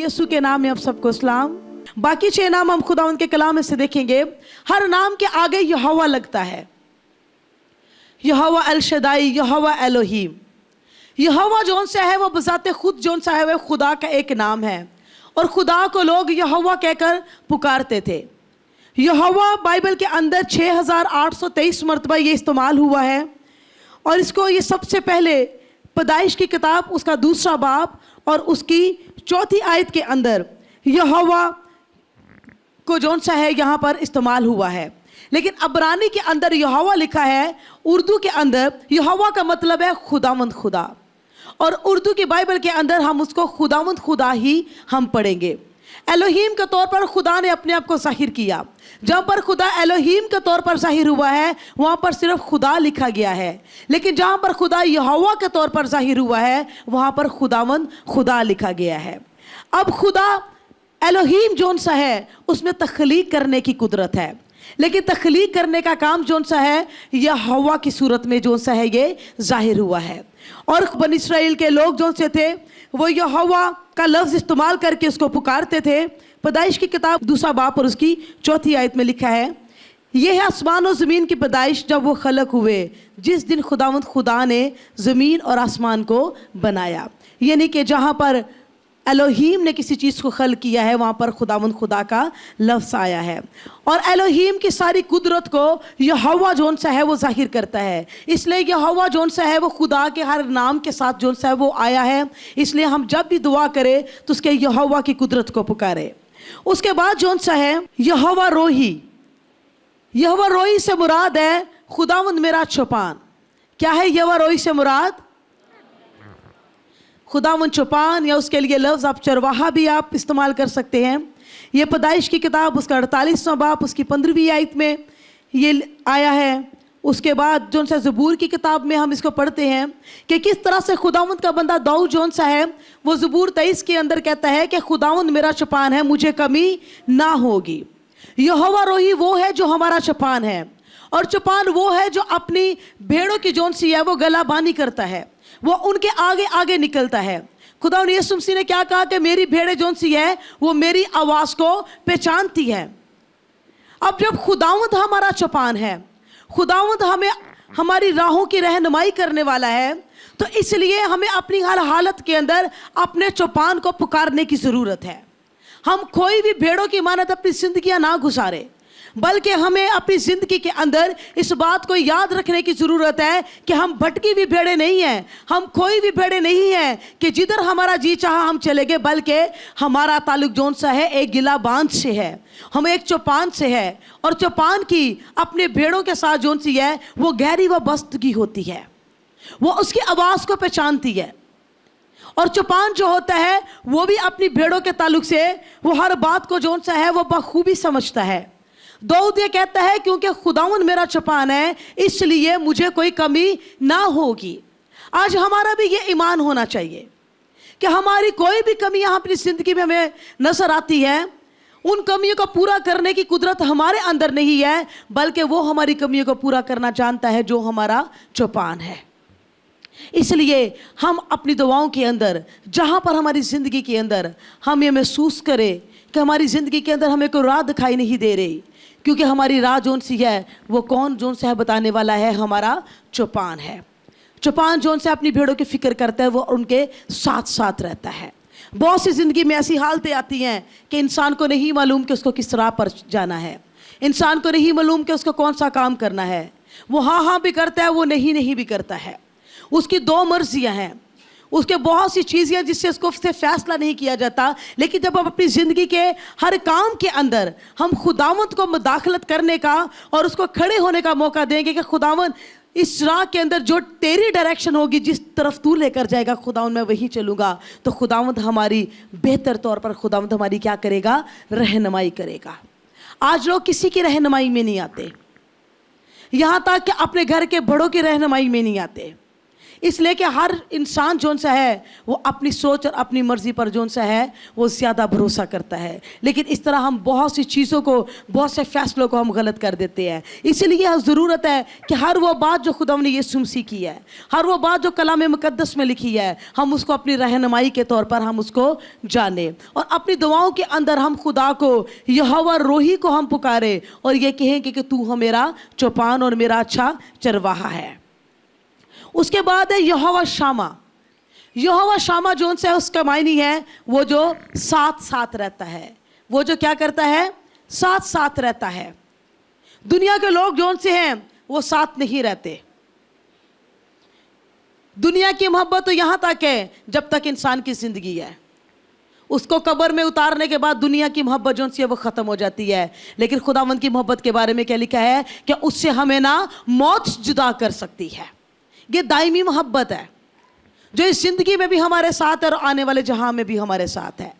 यीशु के नाम में आप सबको सलाम। बाकी 6 नाम हम खुदावंद के कलाम में से देखेंगे। हर नाम के आगे यहोवा लगता है। यहोवा अल शदाई, यहोवा एलोहीम। यहोवा जौन सा है वो बजाते खुद जौन सा है वो खुदा का एक नाम है और खुदा को लोग यहोवा कहकर पुकारते थे। यहोवा बाइबल के अंदर 6823 मरतबा ये इस्तेमाल हुआ है और इसको ये सबसे पहले पैदाइश की किताब उसका 2 बाब और उसकी 4 आयत के अंदर यहोवा को जौन सा है यहाँ पर इस्तेमाल हुआ है। लेकिन अब्रानी के अंदर यहोवा लिखा है, उर्दू के अंदर यहोवा का मतलब है खुदावंद खुदा, और उर्दू की बाइबल के अंदर हम उसको खुदावंद खुदा ही हम पढ़ेंगे। एलोहीम के तौर पर खुदा ने अपने आप को ज़ाहिर किया। जहाँ पर खुदा एलोहीम के तौर पर ज़ाहिर हुआ है वहाँ पर सिर्फ खुदा लिखा गया है, लेकिन जहाँ पर खुदा यहोवा के तौर पर ज़ाहिर हुआ है वहाँ पर खुदावंद खुदा लिखा गया है। अब खुदा एलोहीम जौन सा है उसमें तख्लीक करने की कुदरत है, लेकिन तख्लीक करने का काम जौन सा है यहोवा की सूरत में जौन सा है ये ज़ाहिर हुआ है। और बनी इस्राएल के लोग जौन से थे वो यहोवा का लफ्ज़ इस्तेमाल करके उसको पुकारते थे। पैदाइश की किताब 2 बाब और उसकी 4 आयत में लिखा है, ये है आसमान और ज़मीन की पैदाइश जब वो खलक हुए, जिस दिन खुदावंद खुदा ने ज़मीन और आसमान को बनाया। यानी कि जहाँ पर एलोहीम ने किसी चीज़ को खल किया है वहाँ पर खुदावंद खुदा का लफ्ज़ आया है। और एलोहीम की सारी कुदरत को यहोवा जौन सा है वो ज़ाहिर करता है। इसलिए यहोवा जौन सा है वो खुदा के हर नाम के साथ जौन सा है वो आया है। इसलिए हम जब भी दुआ करें तो उसके यहोवा की कुदरत को पुकारें। उसके बाद जौन सा है यहोवा रोही। यहोवा रोही से मुराद है खुदावंद मेरा चौपान। क्या है यहोवा रोही से मुराद? खुदावंद चौपान, या उसके लिए लफ्ज़ आप चरवाहा भी आप इस्तेमाल कर सकते हैं। ये पैदाइश की किताब उसका 48वां बाब उसकी 15वीं आयत में ये आया है। उसके बाद जौन सा ज़बूर की किताब में हम इसको पढ़ते हैं कि किस तरह से खुदावंद का बंदा दाऊद जौन सा है वो ज़बूर 23 के अंदर कहता है कि खुदावंद मेरा चौपान है, मुझे कमी ना होगी। यहोवा रोही वो है जो हमारा चौपान है, और चौपान वो है जो अपनी भेड़ों की जौन सी है वो गलाबानी करता है, वो उनके आगे आगे निकलता है। खुदावंद यीशु मसीह ने क्या कहा कि मेरी भेड़ें जौन सी है वो मेरी आवाज़ को पहचानती है। अब जब खुदावंद हमारा चौपान है, खुदावंद हमें हमारी राहों की रहनुमाई करने वाला है, तो इसलिए हमें अपनी हर हालत के अंदर अपने चौपान को पुकारने की ज़रूरत है। हम कोई भी भेड़ों की मानत अपनी ज़िंदगियाँ ना गुजारे, बल्कि हमें अपनी ज़िंदगी के अंदर इस बात को याद रखने की ज़रूरत है कि हम भटकी हुई भेड़ें नहीं हैं, हम कोई भी भेड़ें नहीं हैं कि जिधर हमारा जी चाहा हम चले गए, बल्कि हमारा ताल्लुक जौन सा है एक गिला बांध से है, हम एक चौपान से है। और चौपान की अपने भेड़ों के साथ जौन सी है वो गहरी व बस्तगी होती है, वो उसकी आवाज़ को पहचानती है। और चौपान जो होता है वो भी अपनी भेड़ों के ताल्लुक से वो हर बात को जौन सा है वो बखूबी समझता है। दाऊद ये कहता है क्योंकि खुदावंद मेरा चौपान है इसलिए मुझे कोई कमी ना होगी। आज हमारा भी ये ईमान होना चाहिए कि हमारी कोई भी कमी यहाँ अपनी ज़िंदगी में हमें नज़र आती है, उन कमियों को पूरा करने की कुदरत हमारे अंदर नहीं है, बल्कि वो हमारी कमियों को पूरा करना जानता है जो हमारा चौपान है। इसलिए हम अपनी दुआओं के अंदर जहाँ पर हमारी ज़िंदगी के अंदर हम ये महसूस करें कि हमारी ज़िंदगी के अंदर हमें कोई राह दिखाई नहीं दे रही, क्योंकि हमारी राह जौन सी है वो कौन जौन सा है बताने वाला है, हमारा चौपान है। चौपान जौन से अपनी भेड़ों की फ़िक्र करता है वो उनके साथ साथ रहता है। बहुत सी ज़िंदगी में ऐसी हालतें आती हैं कि इंसान को नहीं मालूम कि उसको किस राह पर जाना है, इंसान को नहीं मालूम कि उसको कौन सा काम करना है। वो हाँ हाँ भी करता है, वो नहीं नहीं भी करता है। उसकी 2 मर्जियाँ हैं, उसके बहुत सी चीज़ें जिससे उसको उससे फैसला नहीं किया जाता। लेकिन जब हम अपनी ज़िंदगी के हर काम के अंदर हम खुदावंद को मुदाखलत करने का और उसको खड़े होने का मौका देंगे कि खुदावंद इस राह के अंदर जो तेरी डायरेक्शन होगी, जिस तरफ तू लेकर जाएगा खुदावंद मैं वहीं चलूँगा, तो खुदावंद हमारी बेहतर तौर पर खुदावंद हमारी क्या करेगा, रहनुमाई करेगा। आज लोग किसी की रहनुमाई में नहीं आते, यहाँ तक कि अपने घर के बड़ों की रहनुमाई में नहीं आते। इसलिए कि हर इंसान जोन सा है वो अपनी सोच और अपनी मर्जी पर जोन सा है वो ज़्यादा भरोसा करता है, लेकिन इस तरह हम बहुत सी चीज़ों को, बहुत से फैसलों को हम गलत कर देते हैं। इसीलिए ज़रूरत है कि हर वो बात जो खुदा ने यीशु मसीह की है, हर वो बात जो कलाम मुकद्दस में लिखी है, हम उसको अपनी रहनुमाई के तौर पर हम उसको जाने और अपनी दुआओं के अंदर हम खुदा को, यहोवा रोही को हम पुकारे और ये कहेंगे कि तू हो मेरा चौपान और मेरा अच्छा चरवाहा है। उसके बाद है यहोवा शामा। यहोवा शामा जोन से उसका मायने है वो जो साथ साथ रहता है, वो जो क्या करता है, साथ साथ रहता है। दुनिया के लोग जोन से हैं वो साथ नहीं रहते। दुनिया की मोहब्बत तो यहां तक है जब तक इंसान की जिंदगी है, उसको कब्र में उतारने के बाद दुनिया की मोहब्बत जोन सी है वो खत्म हो जाती है। लेकिन खुदावंद की मोहब्बत के बारे में क्या लिखा है कि उससे हमें ना मौत जुदा कर सकती है। ये दायमी मोहब्बत है जो इस जिंदगी में भी हमारे साथ है और आने वाले जहां में भी हमारे साथ है।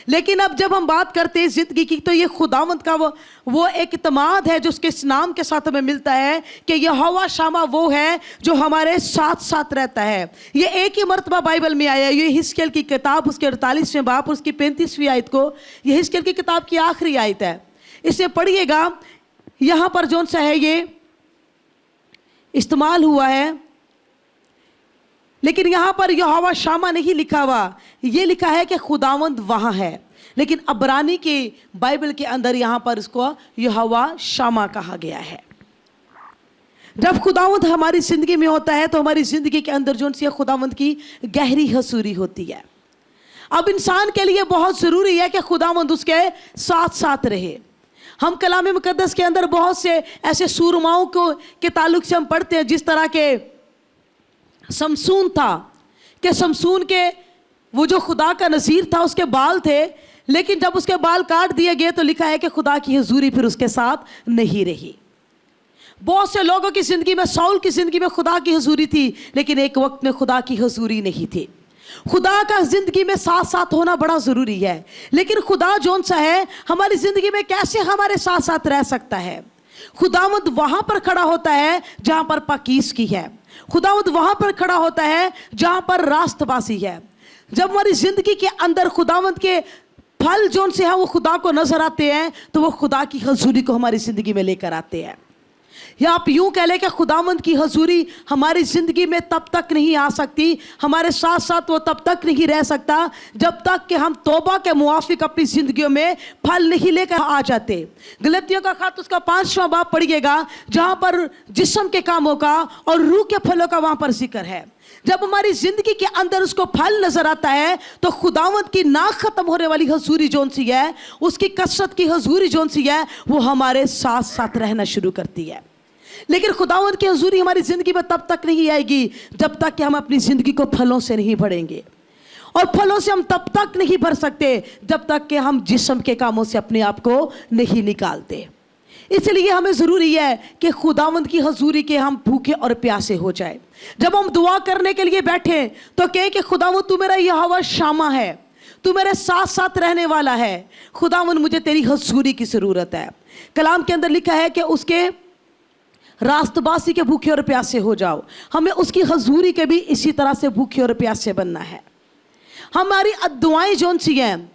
लेकिन अब जब हम बात करते हैं जिंदगी की, तो ये खुदावंद का वो एक इत्मीनाद है जो उसके इस नाम के साथ हमें मिलता है कि यहोवा शामा वो है जो हमारे साथ साथ रहता है। ये एक ही मर्तबा बाइबल में आया है। ये हिजकिय्याह की किताब उसके 48वें बाब और उसकी 35वीं आयत को, ये हिजकिय्याह की किताब की आखिरी आयत है, इसे पढ़िएगा। यहां पर जोन सा है ये इस्तेमाल हुआ है, लेकिन यहां पर यहोवा शामा नहीं लिखा हुआ, ये लिखा है कि खुदावंद वहां है। लेकिन अब्रानी के बाइबल के अंदर यहां पर इसको यहोवा शामा कहा गया है। जब खुदावंद हमारी जिंदगी में होता है तो हमारी जिंदगी के अंदर जो सी खुदावंद की गहरी हसूरी होती है। अब इंसान के लिए बहुत जरूरी है कि खुदावंद उसके साथ साथ रहे। हम कलाम मुकद्दस के अंदर बहुत से ऐसे सूरमाओं को के ताल्लुक से हम पढ़ते हैं, जिस तरह के शमसून था कि शमसून के वो जो खुदा का नज़ीर था उसके बाल थे, लेकिन जब उसके बाल काट दिए गए तो लिखा है कि खुदा की हुजूरी फिर उसके साथ नहीं रही। बहुत से लोगों की ज़िंदगी में, साउल की ज़िंदगी में खुदा की हुजूरी थी, लेकिन एक वक्त में खुदा की हुजूरी नहीं थी। खुदा का ज़िंदगी में साथ साथ होना बड़ा ज़रूरी है, लेकिन खुदा जौन सा है हमारी ज़िंदगी में कैसे हमारे साथ साथ रह सकता है। खुदावंद वहाँ पर खड़ा होता है जहाँ पर पाकीज़गी है। खुदावंद वहाँ पर खड़ा होता है जहाँ पर रास्तबासी है। जब हमारी ज़िंदगी के अंदर खुदावंद के फल जौन से है वो खुदा को नज़र आते हैं, तो वो खुदा की हजूरी को हमारी ज़िंदगी में लेकर आते हैं। या आप यूं कह लें कि खुदावंद की हजूरी हमारी ज़िंदगी में तब तक नहीं आ सकती, हमारे साथ साथ वो तब तक नहीं रह सकता जब तक कि हम तौबा के मुआफिक अपनी ज़िंदगियों में फल नहीं लेकर आ जाते। गलतियों का खत उसका 5वां बाब पढ़िएगा, जहाँ पर जिस्म के कामों का और रूह के फलों का वहाँ पर जिक्र है। जब हमारी ज़िंदगी के अंदर उसको फल नज़र आता है तो खुदावंद की ना ख़त्म होने वाली हजूरी जौन सी है, उसकी कसरत की हजूरी जौन सी है, वो हमारे साथ साथ रहना शुरू करती है। लेकिन खुदावंद की हजूरी हमारी ज़िंदगी में तब तक नहीं आएगी जब तक कि हम अपनी ज़िंदगी को फलों से नहीं भरेंगे, और फलों से हम तब तक नहीं भर सकते जब तक कि हम जिस्म के कामों से अपने आप को नहीं निकालते। इसलिए हमें ज़रूरी है कि खुदावंद की हजूरी के हम भूखे और प्यासे हो जाए। जब हम दुआ करने के लिए बैठे तो कहें कि खुदावंद तू मेरा यहोवा शामा है, तू मेरे साथ साथ रहने वाला है। खुदावंद मुझे तेरी हजूरी की ज़रूरत है। कलाम के अंदर लिखा है कि उसके रास्तबासी के भूखे और प्यासे हो जाओ। हमें उसकी हजूरी के भी इसी तरह से भूखे और प्यासे बनना है। हमारी दुआएं जौन सी हैं,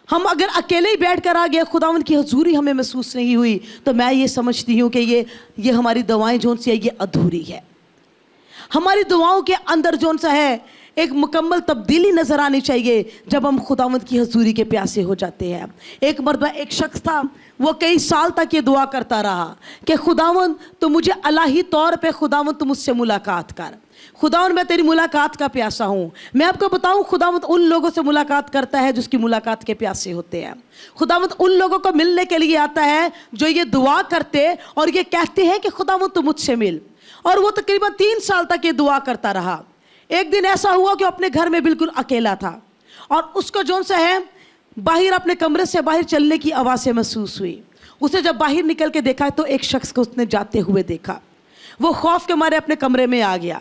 हम अगर अकेले ही बैठ कर आ गए, खुदावंद की हजूरी हमें महसूस नहीं हुई, तो मैं ये समझती हूँ कि ये हमारी दुआएं जौन सी है ये अधूरी है। हमारी दुआओं के अंदर जौन सा है एक मुकम्मल तब्दीली नज़र आनी चाहिए जब हम खुदावंद की हजूरी के प्यासे हो जाते हैं। एक मर्तबा एक शख्स था, वो कई साल तक ये दुआ करता रहा कि खुदावंद तो मुझे इलाही तौर पे खुदावंद तुम मुझसे मुलाकात कर, खुदावंद मैं तेरी मुलाकात का प्यासा हूँ। मैं आपको बताऊँ खुदावंद उन लोगों से मुलाकात करता है जिसकी मुलाकात के प्यासे होते हैं। खुदावंद उन लोगों को मिलने के लिए आता है जो ये दुआ करते और ये कहते हैं कि खुदावंद तुम मुझसे मिल। और वो तकरीबन 3 साल तक ये दुआ करता रहा। एक दिन ऐसा हुआ कि अपने घर में बिल्कुल अकेला था और उसको जौन सा है बाहर अपने कमरे से बाहर चलने की आवाज़ें महसूस हुई। उसे जब बाहर निकल के देखा तो एक शख्स को उसने जाते हुए देखा। वो खौफ के मारे अपने कमरे में आ गया।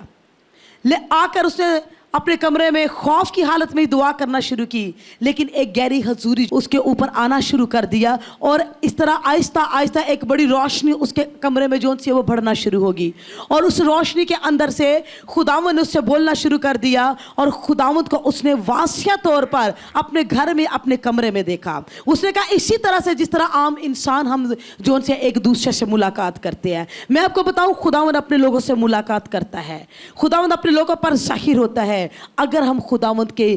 आकर उसने अपने कमरे में खौफ की हालत में दुआ करना शुरू की, लेकिन एक गहरी हजूरी उसके ऊपर आना शुरू कर दिया और इस तरह आहिस्ता आहिस्ता एक बड़ी रोशनी उसके कमरे में जो सी वो बढ़ना शुरू होगी और उस रोशनी के अंदर से खुदावंद ने उससे बोलना शुरू कर दिया और खुदावंद को उसने वासिया तौर पर अपने घर में अपने कमरे में देखा। उसने कहा इसी तरह से जिस तरह आम इंसान हम जो से एक दूसरे से मुलाकात करते हैं, मैं आपको बताऊं खुदावंद अपने लोगों से मुलाकात करता है, खुदावंद अपने लोगों पर जाहिर होता है अगर हम खुदावंद के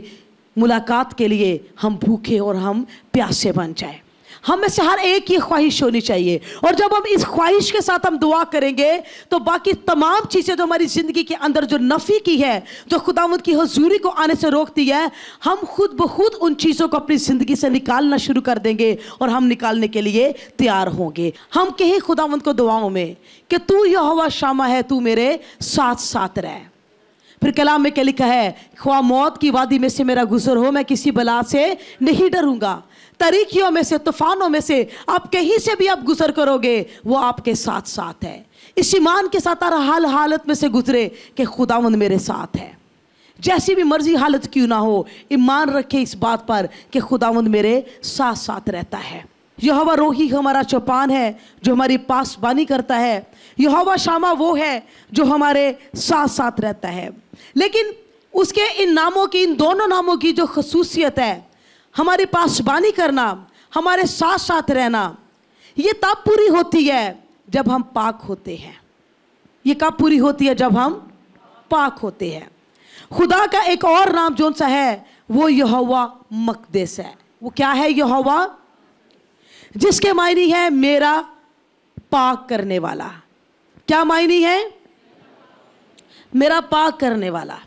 मुलाकात के लिए हम भूखे और हम प्यासे बन जाए। हम में से हर एक की ख्वाहिश होनी चाहिए और जब हम इस ख्वाहिश के साथ हम दुआ करेंगे तो बाकी तमाम चीज़ें जो हमारी ज़िंदगी के अंदर जो नफ़ी की है, जो खुदावंद की हुजूरी को आने से रोकती है, हम खुद ब खुद उन चीज़ों को अपनी ज़िंदगी से निकालना शुरू कर देंगे और हम निकालने के लिए तैयार होंगे। हम कहें खुदावंद को दुआओं में कि तू यहोवा शामा है, तू मेरे साथ साथ रह। फिर कलाम में क्या लिखा है, ख्वाह मौत की वादी में से मेरा गुजर हो, मैं किसी बला से नहीं डरूंगा। तरीकियों में से, तूफानों में से, आप कहीं से भी आप गुजर करोगे, वो आपके साथ साथ है। इस ईमान के साथ हर हालत में से गुजरे कि खुदावंद मेरे साथ है। जैसी भी मर्जी हालत क्यों ना हो, ईमान रखे इस बात पर कि खुदावंद मेरे साथ साथ रहता है। यहोवा रोही हमारा चौपान है जो हमारी पासबानी करता है। यहोवा शामा वो है जो हमारे साथ साथ रहता है। लेकिन उसके इन नामों की, इन दोनों नामों की जो खसूसियत है, हमारी पासबानी करना, हमारे साथ साथ रहना, ये तब पूरी होती है जब हम पाक होते हैं। ये कब पूरी होती है? जब हम पाक होते हैं। खुदा का एक और नाम जो सा है वो यहोवा मक़देस है। वो क्या है? यहोवा, जिसके मायने है मेरा पाक करने वाला। क्या मायने है? मेरा पाक करने वाला।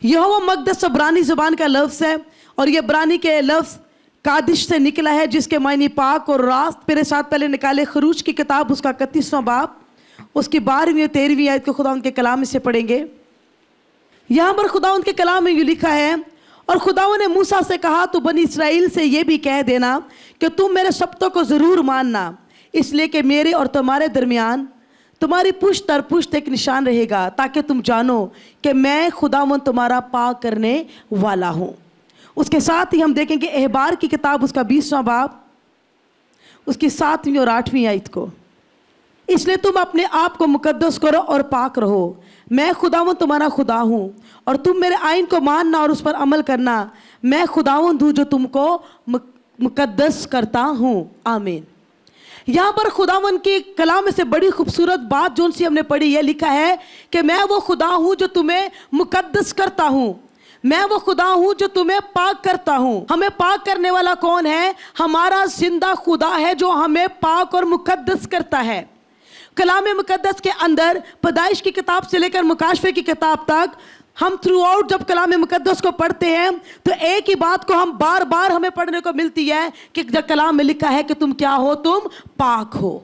यहोवा मक़देस इब्रानी ज़बान का लफ्ज़ है और ये इब्रानी के लफ्ज़ कादिश से निकला है जिसके मायने पाक और रास्त। मेरे साथ पहले निकाले खरूज की किताब, उसका 31वां बाब, उसकी 12वीं और 13वीं आयत को खुदा उनके कलाम में से पढ़ेंगे। यहाँ पर खुदा उनके कलाम में ये लिखा है, और खुदावंद ने मूसा से कहा तू बनी इसराइल से ये भी कह देना कि तुम मेरे शब्दों को ज़रूर मानना, इसलिए कि मेरे और तुम्हारे दरमियान तुम्हारी पुश्त दर पुश्त एक निशान रहेगा, ताकि तुम जानो कि मैं खुदावंद तुम्हारा पाक करने वाला हूँ। उसके साथ ही हम देखेंगे एहबार की किताब, उसका 20वां बाब, उसकी 7वीं और 8वीं आयत को, इसलिए तुम अपने आप को मुकद्दस करो और पाक रहो, मैं खुदावंद तुम्हारा खुदा हूँ, और तुम मेरे आइन को मानना और उस पर अमल करना, मैं खुदावंद हूँ जो तुमको मुकद्दस करता हूँ। आमीन। यहाँ पर खुदावंद की कलाम में से बड़ी खूबसूरत बात जो सी हमने पढ़ी है, लिखा है कि मैं वो खुदा हूँ जो तुम्हें मुकद्दस करता हूँ, मैं वो खुदा हूँ जो तुम्हें पाक करता हूँ। हमें पाक करने वाला कौन है? हमारा जिंदा खुदा है जो हमें पाक और मुकद्दस करता है। कलाम मुकद्दस के अंदर पैदाइश की किताब से लेकर मुकाशफे की किताब तक हम थ्रू आउट जब कलाम मुकद्दस को पढ़ते हैं तो एक ही बात को हम बार बार हमें पढ़ने को मिलती है कि जब कलाम में लिखा है कि तुम क्या हो? तुम पाक हो।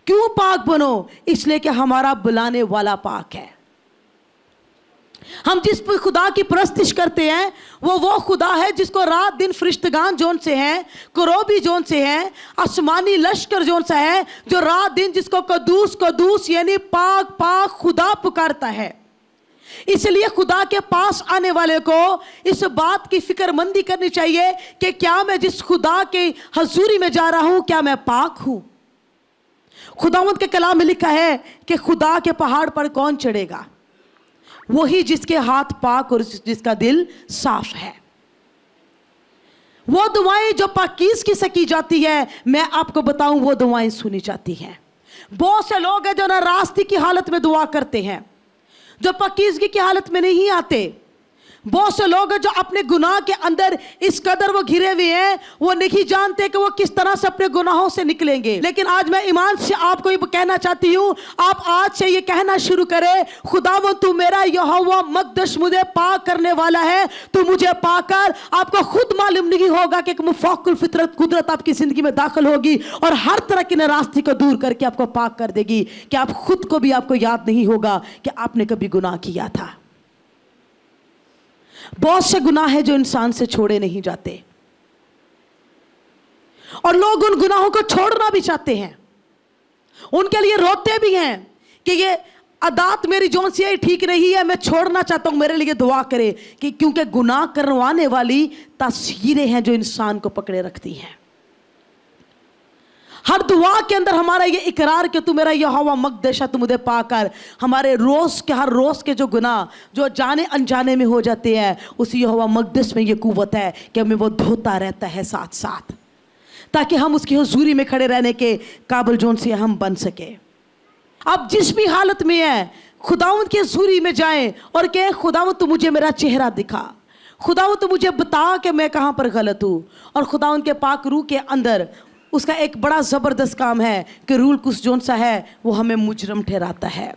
क्यों पाक बनो? इसलिए कि हमारा बुलाने वाला पाक है। हम जिस खुदा की परस्तिश करते हैं वो खुदा है जिसको रात दिन फरिश्तगान जोन से हैं, करोबी जोन से हैं, आसमानी लश्कर जोन सा है, जो रात दिन जिसको कदूस कदूस यानी पाक पाक खुदा पुकारता है। इसलिए खुदा के पास आने वाले को इस बात की फिक्रमंदी करनी चाहिए कि क्या मैं जिस खुदा के हजूरी में जा रहा हूं, क्या मैं पाक हूं? खुदावंद के कलाम में लिखा है कि खुदा के पहाड़ पर कौन चढ़ेगा? वही जिसके हाथ पाक और जिसका दिल साफ है। वो दुआएं जो पाकीज़गी से की जाती है, मैं आपको बताऊं वो दुआएं सुनी जाती हैं। बहुत से लोग हैं जो नाराज़गी की हालत में दुआ करते हैं, जो पाकीज़गी की हालत में नहीं आते। बहुत से लोग हैं जो अपने गुनाह के अंदर इस कदर वो घिरे हुए हैं, वो नहीं जानते कि वो किस तरह से अपने गुनाहों से निकलेंगे। लेकिन आज मैं ईमान से आपको ये कहना चाहती हूँ, आप आज से ये कहना शुरू करें, खुदावंद तू मेरा यहोवा मक़दस मुझे पाक करने वाला है, तू मुझे पाक कर। आपको खुद मालूम नहीं होगा कि एक मुफ़ाक़ुल फितरत कुदरत आपकी ज़िंदगी में दाखिल होगी और हर तरह की नाराज़गी को दूर करके आपको पाक कर देगी कि आप खुद को भी आपको याद नहीं होगा कि आपने कभी गुनाह किया था। बहुत से गुनाह है जो इंसान से छोड़े नहीं जाते और लोग उन गुनाहों को छोड़ना भी चाहते हैं, उनके लिए रोते भी हैं कि ये आदत मेरी जोन सी है ठीक नहीं है, मैं छोड़ना चाहता हूं, मेरे लिए दुआ करे, कि क्योंकि गुनाह करवाने वाली तासीरें हैं जो इंसान को पकड़े रखती हैं। हर दुआ के अंदर हमारा ये इकरार कि तू मेरा यहोवा मक़दस है, तू मुझे पाक कर। हमारे रोज के हर रोज के जो गुनाह जो जाने अनजाने में हो जाते हैं, उस यहोवा मक़दस में ये कुव्वत है कि हमें वो धोता रहता है साथ साथ, ताकि हम उसकी हुजूरी में खड़े रहने के काबिल जोन से हम बन सके। आप जिस भी हालत में है, खुदावंद की हुजूरी में जाएं और कहें, खुदावंद तू मुझे मेरा चेहरा दिखा, खुदावंद तू मुझे बता कि मैं कहाँ पर गलत हूँ। और खुदावंद के पाक रूह के अंदर उसका एक बड़ा ज़बरदस्त काम है कि रूल कुछ जोन सा है वो हमें मुजरम ठहराता है।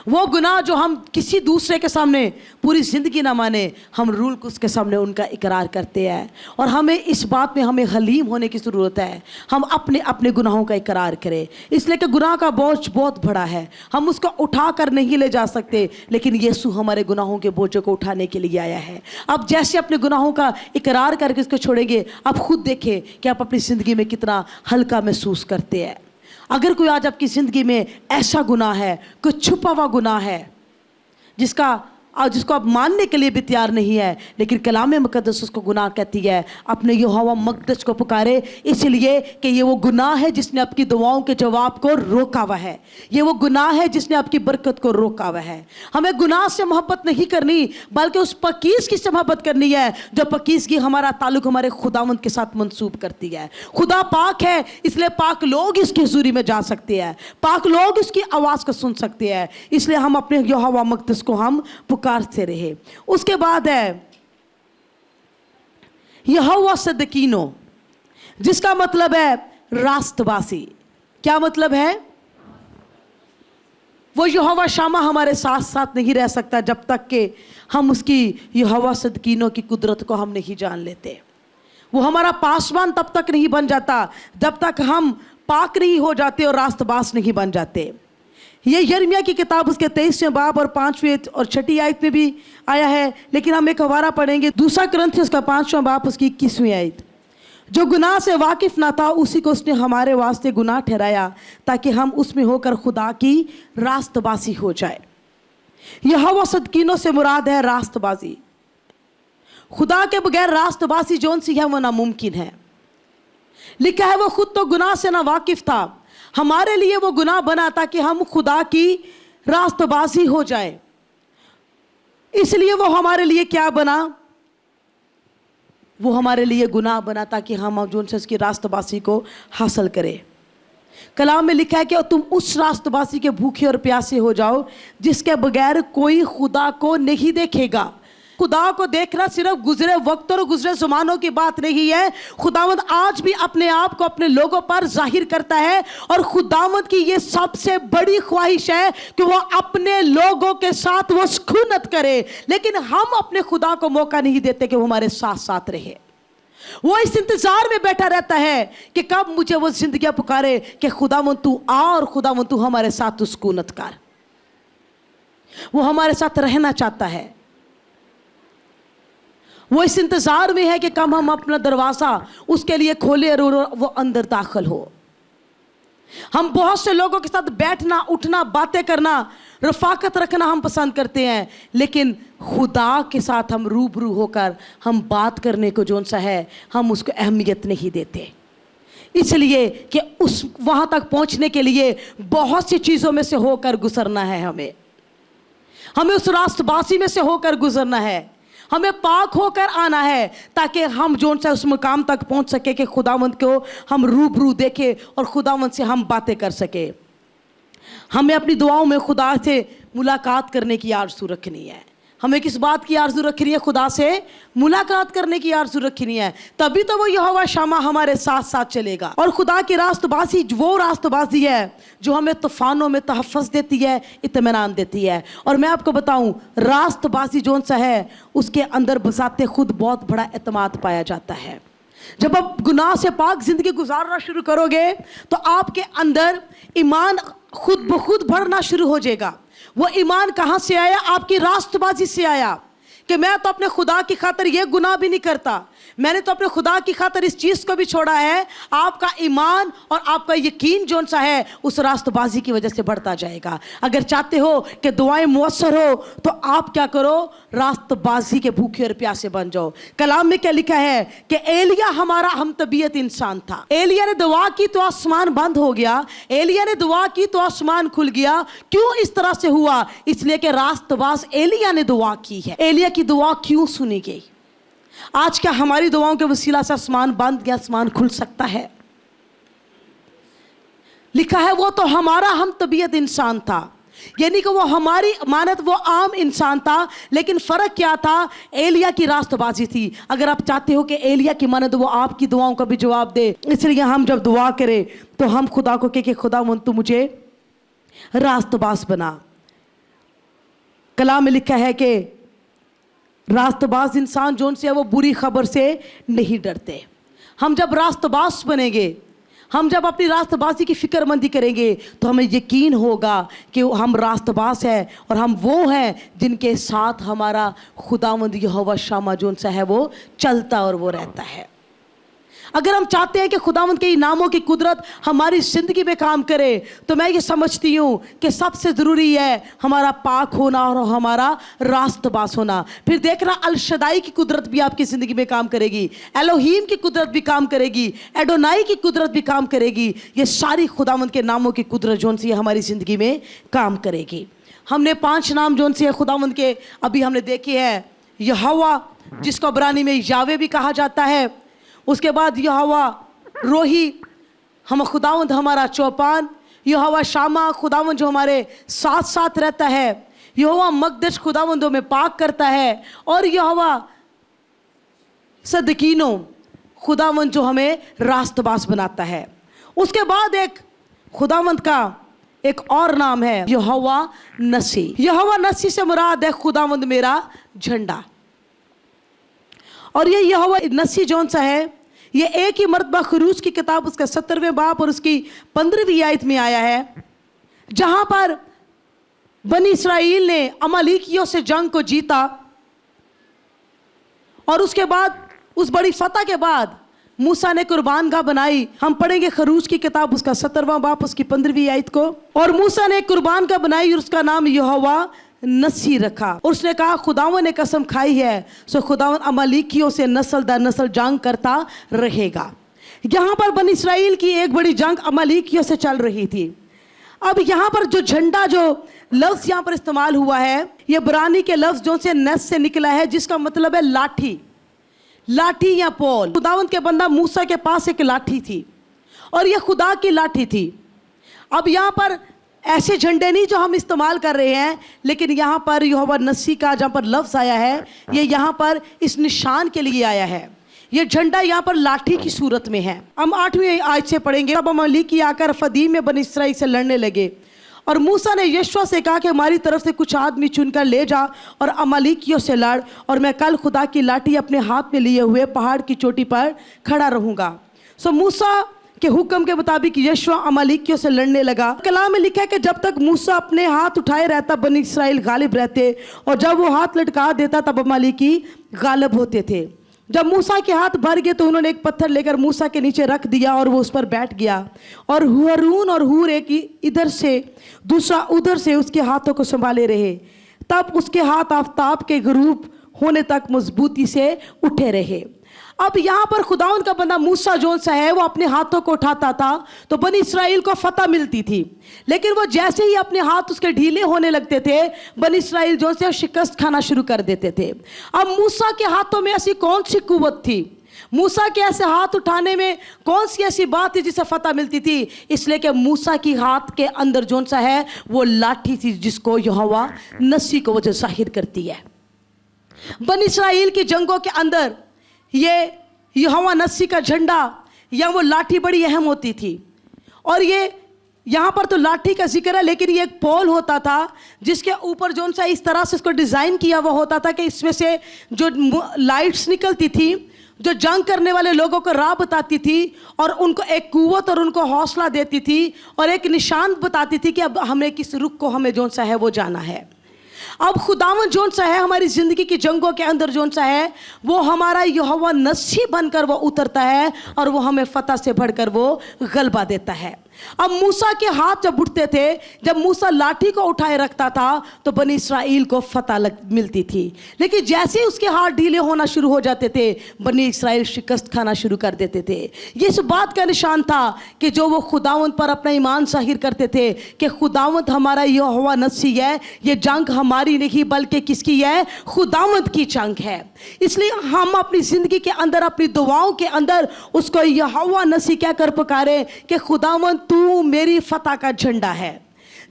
वो गुनाह जो हम किसी दूसरे के सामने पूरी ज़िंदगी ना माने, हम रूल कुछ के सामने उनका इकरार करते हैं। और हमें इस बात में हमें हलीम होने की ज़रूरत है, हम अपने अपने गुनाहों का इकरार करें, इसलिए कि गुनाह का बोझ बहुत बड़ा है, हम उसको उठा कर नहीं ले जा सकते, लेकिन यीशु हमारे गुनाहों के बोझों को उठाने के लिए आया है। आप जैसे अपने गुनाहों का इकरार करके उसको छोड़ेंगे, आप खुद देखें कि आप अपनी ज़िंदगी में कितना हल्का महसूस करते हैं। अगर कोई आज आपकी ज़िंदगी में ऐसा गुनाह है, कोई छुपा हुआ गुनाह है जिसको आप मानने के लिए भी तैयार नहीं है, लेकिन कलाम मुकद्दस उसको गुनाह कहती है, अपने यहोवा मक़दस को पुकारे, इसलिए कि ये वो गुनाह है जिसने आपकी दुआओं के जवाब को रोका हुआ है, ये वो गुनाह है जिसने आपकी बरकत को रोका हुआ है। हमें गुनाह से मोहब्बत नहीं करनी, बल्कि उस पकीज़गी से मोहब्बत करनी है जो पकीज़गी हमारा ताल्लुक हमारे खुदावंद के साथ मंसूब करती है। खुदा पाक है, इसलिए पाक लोग इसकी हुजूरी में जा सकते हैं, पाक लोग इसकी आवाज़ को सुन सकते हैं, इसलिए हम अपने यहोवा मक़दस को हम पुकारते रहे। उसके बाद है यहोवा सद्दकीनो, जिसका मतलब है रास्तबासी। क्या मतलब है? वो यहोवा शामा हमारे साथ साथ नहीं रह सकता जब तक कि हम उसकी यहोवा सद्दकीनो की कुदरत को हम नहीं जान लेते। वो हमारा पासवान तब तक नहीं बन जाता जब तक हम पाक नहीं हो जाते और रास्तबाज नहीं बन जाते। ये यिर्मयाह की किताब उसके 23वें बाब और 5वीं और 6ठी आयत में भी आया है, लेकिन हम एक हवारा पढ़ेंगे 2 कुरिन्थियों उसका 5वां बाब उसकी 21वीं आयत। जो गुनाह से वाकिफ ना था उसी को उसने हमारे वास्ते गुनाह ठहराया, ताकि हम उसमें होकर खुदा की रास्तबाजी हो जाए। यहोवा सद्दकीनो से मुराद है रास्तबाजी। खुदा के बगैर रास्तबाजी जोन सी है वो नामुमकिन है। लिखा है वो खुद तो गुनाह से ना वाकिफ था, हमारे लिए वो गुनाह बना ताकि हम खुदा की रास्तबाजी हो जाए। इसलिए वो हमारे लिए क्या बना? वो हमारे लिए गुनाह बना ताकि हम जो से उसकी रास्तबाजी को हासिल करें। कलाम में लिखा है कि तुम उस रास्तबाजी के भूखे और प्यासे हो जाओ जिसके बगैर कोई खुदा को नहीं देखेगा। खुदा को देखना सिर्फ गुजरे वक्त और गुजरे ज़मानों की बात नहीं है। खुदावंद आज भी अपने आप को अपने लोगों पर जाहिर करता है, और खुदावंद की ये सबसे बड़ी ख्वाहिश है कि वो अपने लोगों के साथ वो सुकूनत करे, लेकिन हम अपने खुदा को मौका नहीं देते कि वो हमारे साथ साथ रहे। वो इस इंतजार में बैठा रहता है कि कब मुझे वो जिंदगी पुकारे कि खुदावंद तू आ और खुदावंद तू हमारे साथ तू सुकूनत कर। वो हमारे साथ रहना चाहता है। वो इस इंतजार में है कि कब हम अपना दरवाजा उसके लिए खोले और वो अंदर दाखिल हो। हम बहुत से लोगों के साथ बैठना, उठना, बातें करना, रफाकत रखना हम पसंद करते हैं, लेकिन खुदा के साथ हम रूबरू होकर हम बात करने को जोन सा है हम उसको अहमियत नहीं देते। इसलिए कि उस वहाँ तक पहुँचने के लिए बहुत सी चीज़ों में से होकर गुजरना है। हमें उस रास्तबाजी में से होकर गुजरना है, हमें पाक होकर आना है, ताकि हम जोन सा उस मुकाम तक पहुंच सके कि खुदावंद को हम रूबरू देखें और खुदावंद से हम बातें कर सके। हमें अपनी दुआओं में खुदा से मुलाकात करने की आरज़ू रखनी है। हमें किस बात की आरज़ू रखनी है? खुदा से मुलाकात करने की आरज़ू रखनी है, तभी तो वो यहोवा शामा हमारे साथ साथ चलेगा। और खुदा की रास्तबाजी वो रास्तबाजी है जो हमें तूफानों में तहफ़्फ़ुज़ देती है, इत्मीनान देती है। और मैं आपको बताऊं, रास्तबाजी जोन सा है उसके अंदर बज़ाते खुद बहुत बड़ा एतमाद पाया जाता है। जब आप गुनाह से पाक ज़िंदगी गुजारना शुरू करोगे तो आपके अंदर ईमान खुद ब खुद बढ़ना शुरू हो जाएगा। वो ईमान कहाँ से आया? आपकी रास्तबाजी से आया कि मैं तो अपने खुदा की खातिर ये गुनाह भी नहीं करता, मैंने तो अपने खुदा की खातिर इस चीज को भी छोड़ा है। आपका ईमान और आपका यकीन जो सा है उस रास्तबाजी की वजह से बढ़ता जाएगा। अगर चाहते हो कि दुआएं मुअस्सर हो तो आप क्या करो, रास्तबाजी के भूखे और प्यासे बन जाओ। कलाम में क्या लिखा है कि एलिया हमारा हम तबीयत इंसान था। एलिया ने दुआ की तो आसमान बंद हो गया, एलिया ने दुआ की तो आसमान खुल गया। क्यों इस तरह से हुआ? इसलिए कि रास्तबाज एलिया ने दुआ की है। एलिया की दुआ क्यों सुनी गई? आज क्या हमारी दुआओं के वसीला से आसमान बंद या आसमान खुल सकता है? लिखा है वो तो हमारा हम तबीयत इंसान था, यानी कि वो हमारी मानत, वो आम इंसान था, लेकिन फर्क क्या था? एलिया की रास्तबाजी थी। अगर आप चाहते हो कि एलिया की मानत वो आपकी दुआओं का भी जवाब दे, इसलिए हम जब दुआ करें तो हम खुदा को कहें कि खुदा तू मुझे रास्तबाज बना। कलाम में लिखा है कि रास्तबाज इंसान जोन से है वो बुरी खबर से नहीं डरते। हम जब रास्तबाज बनेंगे, हम जब अपनी रास्तबाजी की फिक्रमंदी करेंगे तो हमें यकीन होगा कि हम रास्तबाज हैं और हम वो हैं जिनके साथ हमारा खुदावंद यहोवा शामा जोन सा है वो चलता और वो रहता है। अगर हम चाहते हैं कि खुदावंद के इनामों की कुदरत हमारी ज़िंदगी में काम करे तो मैं ये समझती हूँ कि सबसे ज़रूरी है हमारा पाक होना और हमारा रास्तबाज होना। फिर देखना अल शदाई की कुदरत भी आपकी ज़िंदगी में काम करेगी, एलोहीम की कुदरत भी काम करेगी, एडोनाई की कुदरत भी काम करेगी। ये सारी खुदावंद के नामों की कुदरत जोन सी हमारी ज़िंदगी में काम करेगी। हमने 5 नाम जोन सी है खुदावंद के अभी हमने देखे हैं। यहोवा जिसको इब्रानी में यावे भी कहा जाता है, उसके बाद यहोवा रोही हम खुदावंद हमारा चौपान, यहोवा शामा खुदावंद जो हमारे साथ साथ रहता है, यहोवा मकदस खुदावंदों में पाक करता है, और यहोवा सदकीनो खुदावंद जो हमें रास्तबाज बनाता है। उसके बाद एक खुदावंद का एक और नाम है यहोवा नसी। यहोवा नसी से मुराद है खुदावंद मेरा झंडा। और ये यहोवा नसी जौन सा है ये एक ही मरतबा खरूज की किताब उसका 17वें बाब और उसकी 15वीं आयत में आया है, जहां पर बनी इसराइल ने अमालेकियों से जंग को जीता और उसके बाद उस बड़ी फतह के बाद मूसा ने कुर्बानगाह बनाई। हम पढ़ेंगे खरूज की किताब उसका 17वां बाब उसकी 15वीं आयत को। और मूसा ने कुर्बानगाह बनाई और उसका नाम यहोवा नसी रखा। और उसने कहा खुदावन ने कसम खाई है सो खुदावन अमालेकियों से नस्ल दर नस्ल जंग करता रहेगा। यहाँ पर बनी इसराइल की एक बड़ी जंग अमालेकियों से चल रही थी। अब यहाँ पर जो झंडा जो लफ्ज़ यहाँ पर इस्तेमाल हुआ है ये इब्रानी के लफ्ज़ जो से नस से निकला है, जिसका मतलब है लाठी, लाठी या पोल। खुदावंद के बंदा मूसा के पास एक लाठी थी और यह खुदा की लाठी थी। अब यहाँ पर ऐसे झंडे नहीं जो हम इस्तेमाल कर रहे हैं, लेकिन यहाँ पर यहोवा नसी का जहाँ पर लफ्ज़ आया है ये यहाँ पर इस निशान के लिए आया है। ये झंडा यहाँ पर लाठी की सूरत में है। हम 8वीं आयत से पढ़ेंगे। अब अमालेकी आकर फदीम में बनी इसराइल से लड़ने लगे और मूसा ने यहोशुआ से कहा कि हमारी तरफ से कुछ आदमी चुनकर ले जा और अमालेकियों से लड़, और मैं कल खुदा की लाठी अपने हाथ में लिए हुए पहाड़ की चोटी पर खड़ा रहूँगा। सो मूसा के हुक्म के मुताबिक यहोशुआ अमालेकियों से लड़ने लगा। कलाम में लिखा है कि जब तक मूसा अपने हाथ उठाए रहता बनी इसराइल गालिब रहते, और जब वो हाथ लटका देता तब अमालेकी गालिब होते थे। जब मूसा के हाथ भर गए तो उन्होंने एक पत्थर लेकर मूसा के नीचे रख दिया और वो उस पर बैठ गया, और हारून और हूर एक इधर से दूसरा उधर से उसके हाथों को संभाले रहे। तब उसके हाथ आफताब के गरूब होने तक मजबूती से उठे रहे। अब यहाँ पर खुदाउन का बंदा मूसा जोन सा है वो अपने हाथों को उठाता था तो बनी इसराइल को फतह मिलती थी, लेकिन वो जैसे ही अपने हाथ उसके ढीले होने लगते थे बनी इसराइल जोन से शिकस्त खाना शुरू कर देते थे। अब मूसा के हाथों में ऐसी कौन सी कुव्वत थी, मूसा के ऐसे हाथ उठाने में कौन सी ऐसी बात थी जिससे फतह मिलती थी? इसलिए कि मूसा की हाथ के अंदर जोन सा है वो लाठी थी जिसको यहोवा नसी को वजह जाहिर करती है। बनी इसराइल की जंगों के अंदर ये यहोवा नसी का झंडा या वो लाठी बड़ी अहम होती थी। और ये यहाँ पर तो लाठी का जिक्र है, लेकिन ये एक पोल होता था जिसके ऊपर जो सा इस तरह से इसको डिज़ाइन किया हुआ होता था कि इसमें से जो लाइट्स निकलती थी जो जंग करने वाले लोगों को राह बताती थी और उनको एक कुव्वत और उनको हौसला देती थी और एक निशान बताती थी कि अब हमें किस रुख को हमें जो सा है वो जाना है। अब खुदावंद जोन सा है हमारी जिंदगी की जंगों के अंदर जोन सा है, वो हमारा यहोवा नसी बनकर वो उतरता है और वो हमें फतह से बढ़कर वो गलबा देता है। अब मूसा के हाथ जब उठते थे, जब मूसा लाठी को उठाए रखता था तो बनी इस्राएल को फतह मिलती थी, लेकिन जैसे ही उसके हाथ ढीले होना शुरू हो जाते थे बनी इस्राएल शिकस्त खाना शुरू कर देते थे। ये इस बात का निशान था कि जो वो खुदावंद पर अपना ईमान जाहिर करते थे कि खुदावंद हमारा यहोवा नसी है, ये जंग हमारी नहीं बल्कि किसकी है, खुदावंद की जंग है। इसलिए हम अपनी जिंदगी के अंदर अपनी दुआओं के अंदर उसको यहोवा नसी कहकर पुकारे कि खुदावंद तू मेरी फतह का झंडा है।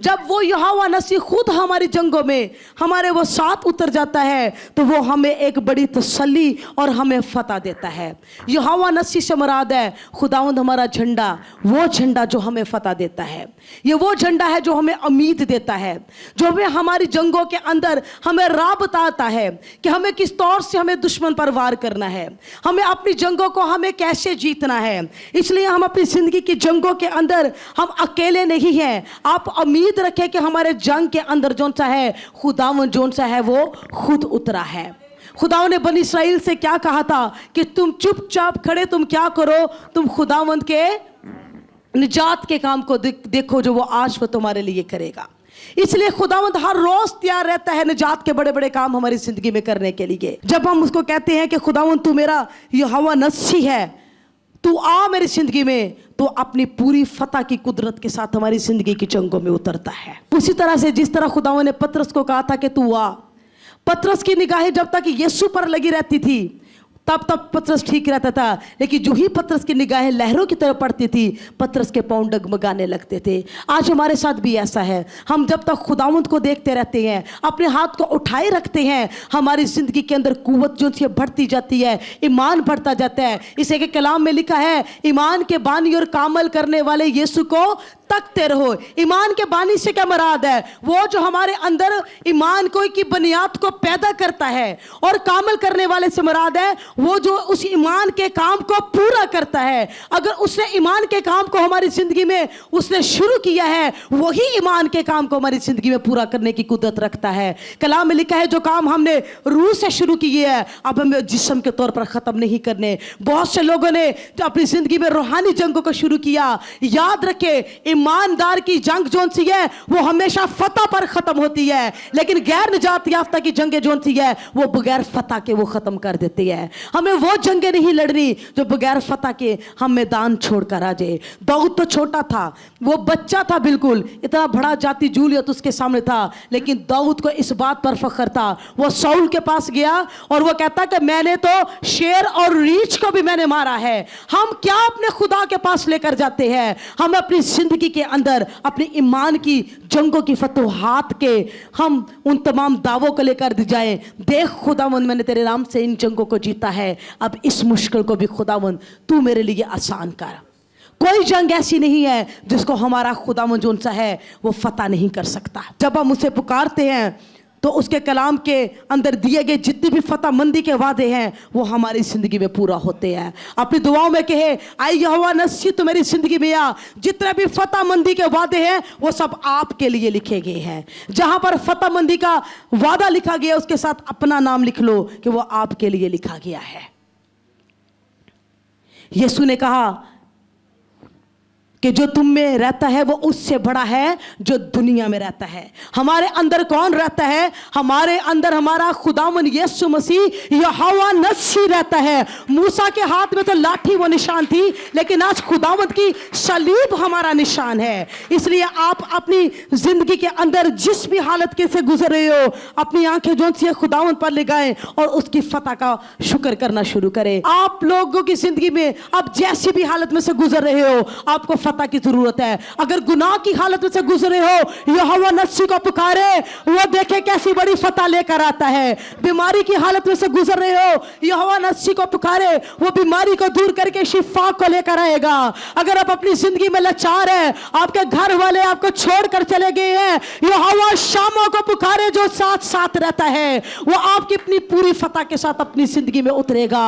जब वो यहोवा नसी खुद हमारी जंगों में हमारे वो साथ उतर जाता है तो वो हमें एक बड़ी तसल्ली और हमें फतह देता है। यहोवा नसी से मुराद है खुदावंद हमारा झंडा, वो झंडा जो हमें फतह देता है। ये वो झंडा है जो हमें उम्मीद देता है, जो हमें हमारी जंगों के अंदर हमें राह बताता है कि हमें किस तौर से हमें दुश्मन पर वार करना है, हमें अपनी जंगों को हमें कैसे जीतना है। इसलिए हम अपनी जिंदगी की जंगों के अंदर हम अकेले नहीं हैं। आप उम्मीद रखें कि हमारे जंग के अंदर जोन सा है खुदावंद जोन सा है वो खुद उतरा है। खुदावंद ने बनी इस्राएल से क्या कहा था कि तुम चुपचाप खड़े तुम क्या करो, तुम खुदावंद के निजात के काम को देखो जो वो आज वो तुम्हारे लिए करेगा। इसलिए खुदावंद हर रोज तैयार रहता है निजात के बड़े बड़े काम हमारी जिंदगी में करने के लिए। जब हम उसको कहते हैं कि खुदावंद तू मेरा यहोवा नसी है, तू आ मेरी जिंदगी में, तो अपनी पूरी फतह की कुदरत के साथ हमारी जिंदगी की जंगों में उतरता है। उसी तरह से जिस तरह खुदावंद ने पतरस को कहा था कि तू आ, पतरस की निगाहें जब तक यीशु पर लगी रहती थी तब तक पतरस ठीक रहता था, लेकिन जो ही पतरस की निगाहें लहरों की तरफ पड़ती थी पतरस के पांव डगमगाने लगते थे। आज हमारे साथ भी ऐसा है, हम जब तक खुदावंद को देखते रहते हैं, अपने हाथ को उठाए रखते हैं, हमारी जिंदगी के अंदर कुव्वत जो सी बढ़ती जाती है, ईमान बढ़ता जाता है। इसे के कलाम में लिखा है ईमान के बानी और कामल करने वाले यीशु को तकते रहो। ईमान के बानी से क्या मुराद है, वो जो हमारे अंदर ईमान को की बुनियाद को पैदा करता है, और कामल करने वाले से मुराद है वो जो उस ईमान के काम को पूरा करता है। अगर उसने ईमान के काम को हमारी जिंदगी में उसने शुरू किया है, वही ईमान के काम को हमारी जिंदगी में पूरा करने की कुदरत रखता है। कलाम में लिखा है जो काम हमने रूह से शुरू किए है अब हमें जिस्म के तौर पर खत्म नहीं करने। बहुत से लोगों ने जो अपनी जिंदगी में रूहानी जंगों को शुरू किया, याद रखे ईमानदार की जंग जोन सी है वो हमेशा फतह पर खत्म होती है, लेकिन गैर निजात याफ्ता की जंगें जोन सी है वो बगैर फतह के वो खत्म कर देती है। हमें वो जंगें नहीं लड़नी जो बगैर फतह के हम मैदान छोड़कर आ जाए। दाऊद तो छोटा था, वो बच्चा था, बिल्कुल इतना बड़ा जाति जूलियत उसके सामने था, लेकिन दाऊद को इस बात पर फख्र था। वो साउल के पास गया और वो कहता कि मैंने तो शेर और रीछ को भी मैंने मारा है। हम क्या अपने खुदा के पास लेकर जाते हैं, हम अपनी जिंदगी के अंदर अपनी ईमान की जंगों की फतूहात के हम उन तमाम दावों को लेकर जाए। देख खुदावंद मैंने तेरे नाम से इन जंगों को जीता है, अब इस मुश्किल को भी खुदावंद तू मेरे लिए आसान कर। कोई जंग ऐसी नहीं है जिसको हमारा खुदावंद जोन सा है वो फतह नहीं कर सकता। जब हम उसे पुकारते हैं तो उसके कलाम के अंदर दिए गए जितनी भी फतह मंदी के वादे हैं वो हमारी जिंदगी में पूरा होते हैं। अपनी दुआओं में कहे आई यहोवा नसी तो मेरी जिंदगी में आ, जितने भी फतह मंदी के वादे हैं वो सब आपके लिए लिखे गए हैं। जहां पर फतह मंदी का वादा लिखा गया उसके साथ अपना नाम लिख लो कि वो आपके लिए लिखा गया है। यीशु ने कहा कि जो तुम में रहता है वो उससे बड़ा है जो दुनिया में रहता है। हमारे अंदर कौन रहता है, हमारे अंदर हमारा खुदावंद यीशु मसीह यहोवा नसी रहता है। मूसा के हाथ में तो लाठी वो निशान थी, लेकिन आज खुदावंद की सलीब हमारा निशान है। इसलिए आप अपनी जिंदगी के अंदर जिस भी हालत के से गुजर रहे हो अपनी आंखें जो सी खुदावंद पर लगाएं और उसकी फतह का शुक्र करना शुरू करें। आप लोगों की जिंदगी में अब जैसी भी हालत में से गुजर रहे हो आपको फतह की जरूरत है। अगर गुनाह की हालत में से गुजरे हो यहोवा नसी को पुकारे, वो देखे कैसी बड़ी फतह लेकर आता है। बीमारी की हालत में से गुजर रहे हो यहोवा नसी को पुकारे, वो बीमारी को दूर करके शिफा को लेकर आएगा। अगर आप अपनी जिंदगी में लाचार है, आपके घर वाले आपको छोड़कर चले गए हैं, यहोवा शामों को पुकारे जो साथ साथ रहता है, वो आपकी अपनी पूरी फतह के साथ अपनी जिंदगी में उतरेगा।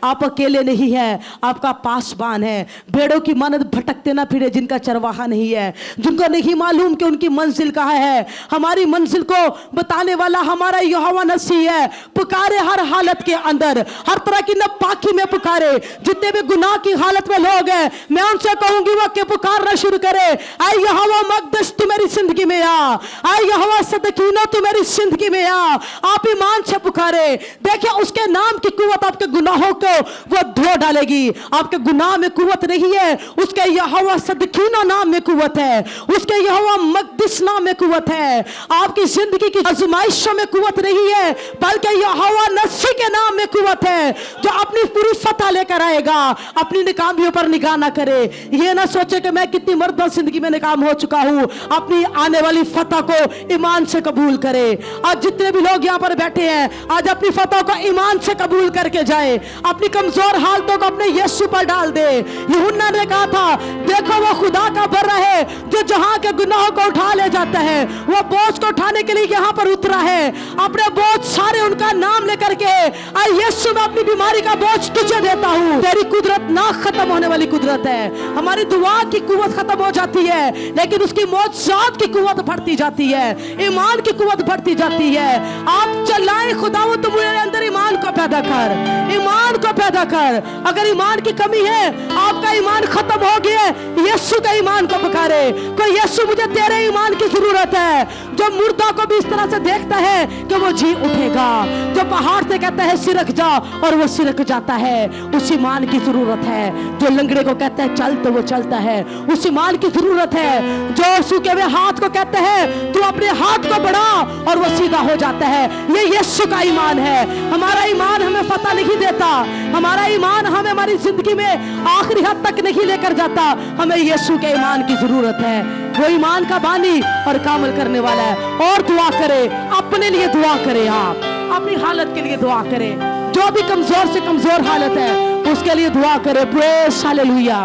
आप अकेले नहीं है, आपका पासबान है। भेड़ों की मानद भटकते ना भिड़े जिनका चरवाहा नहीं है, जिनको नहीं मालूम कि उनकी मंजिल कहाँ है। हमारी मंजिल को बताने वाला हमारा यहोवा नसीह है। पुकारे हर हालत के अंदर, हर तरह की नापाकी में पुकारे। जितने भी गुनाह की हालत में लोग हैं, मैं उनसे कहूंगी वो कि पुकारना शुरू करे, आए यहोवा मकदस तू मेरी जिंदगी में आ, आए यहोवा सदकीना तू मेरी जिंदगी में आ। आप ईमान से पुकारे, देखिए उसके नाम की कुव्वत आपके गुनाहों को वो धो डालेगी। आपके गुनाह में कुव्वत नहीं है, उसके यहोवा सदकीना नाम में कुव्वत है, उसके यहोवा मकदस नाम में कुव्वत है। आपकी जिंदगी की आजमाइशों में कुव्वत नहीं है, बल्कि यहोवा नसी के नाम में कुव्वत है, जो अपनी पूरी फतह लेकर आएगा। अपनी नाकामियों पर निगाह ना करे, ये ना सोचे कि मैं कितनी मर्तबा जिंदगी में नाकाम हो चुका हूं। अपनी आने वाली फतह को ईमान से कबूल करे। आज जितने भी लोग यहाँ पर बैठे हैं, आज अपनी फतह को ईमान से कबूल करके जाए। अपनी कमजोर हालतों को अपने यीशु पर डाल दे। यूहन्ना ने कहा था, देखो वो खुदा का बर्रा है जो जहां के गुनाहों को उठा ले जाता है। वो बोझ को उठाने के लिए यहाँ पर उतरा है। अपने बोझ सारे उनका नाम लेकर के, आई यीशु मैं अपनी बीमारी का बोझ तुझे देता हूँ। तेरी कुदरत ना खत्म होने वाली कुदरत है। हमारी दुआ की कुव्वत खत्म हो जाती है, लेकिन उसकी मौजज़ात की कुव्वत बढ़ती जाती है, ईमान की कुव्वत बढ़ती जाती है। आप चिल्लाएं, खुदा वो तुम मेरे अंदर ईमान को पैदा कर, ईमान को पैदा कर। अगर ईमान की कमी है, आपका ईमान खत्म हो गया, यीशु का ईमान को पुकारे। कोई यीशु मुझे तेरे ईमान की जरूरत है, जो मुर्दा को भी इस तरह से देखता है कि वो जी उठेगा, जो पहाड़ से कहता है सिरक जा और वो सिरक जाता है। उस ईमान की जरूरत है। जो लंगड़े को कहता है चल तो वो चलता है, उस ईमान की जरूरत है। जो सूखे हुए हाथ को कहता है तू अपने हाथ को बढ़ा और वो सीधा हो जाता है। ये यीशु का ईमान है। हमारा ईमान हमें फतह नहीं देता, हमारा ईमान हमें हमारी जिंदगी में आखिरी हद तक नहीं लेकर जाता। हमें यीशु के ईमान की जरूरत है। वो ईमान का बानी और कामल करने वाला है। और दुआ करे, अपने लिए दुआ करे, आप अपनी हालत के लिए दुआ करे। जो भी कमजोर से कमजोर हालत है उसके लिए दुआ करे। Praise hallelujah.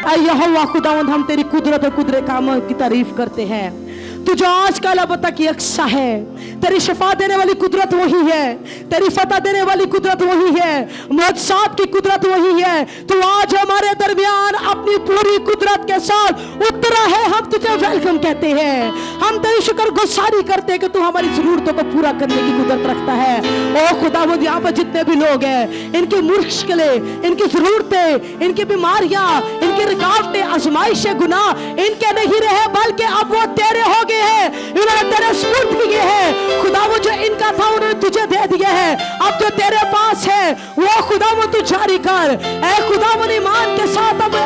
ऐ यहोवा खुदावंद, हम तेरी कुदरत और कुदरत कामों की तारीफ करते हैं। तू जो आज का अब तक यकसा है, तेरी शिफा देने वाली कुदरत वही है, तेरी फतह देने वाली कुदरत वही है, मुआजिज़ात की कुदरत वही है। तू आज हमारे दरमियान अपनी पूरी कुदरत के साथ उतरा है। हम तुझे वेलकम कहते हैं। हम तेरी शुक्रगुजारी करते हैं कि तू हमारी जरूरतों को पूरा करने की कुदरत रखता है। ओ खुदावंद, यहाँ पर जितने भी लोग हैं, इनकी मुश्किलें, इनकी जरूरतें, इनकी बीमारियां, इनकी रुकावटें, आजमाइशें, गुनाह इनके नहीं रहे, बल्कि अब वो तेरे हो गए हैं। इन्होंने तेरे सुपुर्द किए हैं। खुदा वो जो इनका था उन्होंने तुझे दे दिया है। अब जो तेरे पास है वो खुदा वो तू जारी कर। ऐ खुदा वो ईमान के साथ अब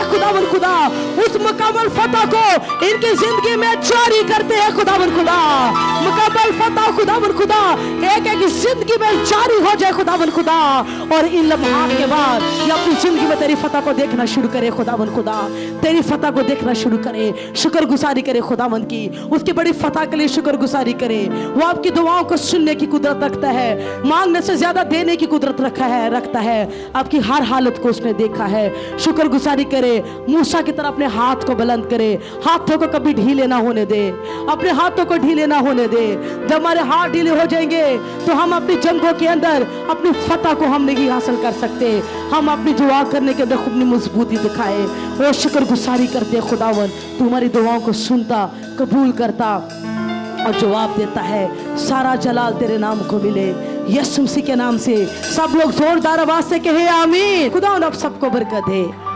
खुदा उस मुकम्मल फतह को इनकी जिंदगी में जारी करते हैं। खुदा मुकम्मल फतह खुदा एक एक जिंदगी में जारी हो जाए खुदा। और इन लम्हात के बाद ये अपनी जिंदगी में तेरी फतह को देखना शुरू करे। खुदा तेरी फतह को देखना शुरू करे, शुक्रगुजारी करे खुदावंद की, उसकी बड़ी फतह के लिए शुक्रगुजारी करे। वो आपकी दुआओं को सुनने की कुदरत रखता है, मांगने से ज्यादा देने की कुदरत रखता है। आपकी हर हालत को उसने देखा है। शुक्रगुजारी करे, मूसा की तरह अपने हाथ को बुलंद करे, हाथों को कभी ढीले ना होने दे, अपने हाथों को ढीले ना होने दे। जब हमारे हाथ ढीले हो जाएंगे तो हम अपनी जंगों के अंदर अपनी फतह को हम नहीं हासिल कर सकते। हम अपनी दुआ करने के अंदर अपनी मजबूती दिखाए। वो शुक्रगुजारी करते खुदावन, तू हमारी दुआओं को सुनता, कबूल करता और जवाब देता है। सारा जलाल तेरे नाम को मिले, यीशु मसीह के नाम से। सब लोग जोरदार आवाज से कहे आमीन। खुदा आप सबको बरकत दे।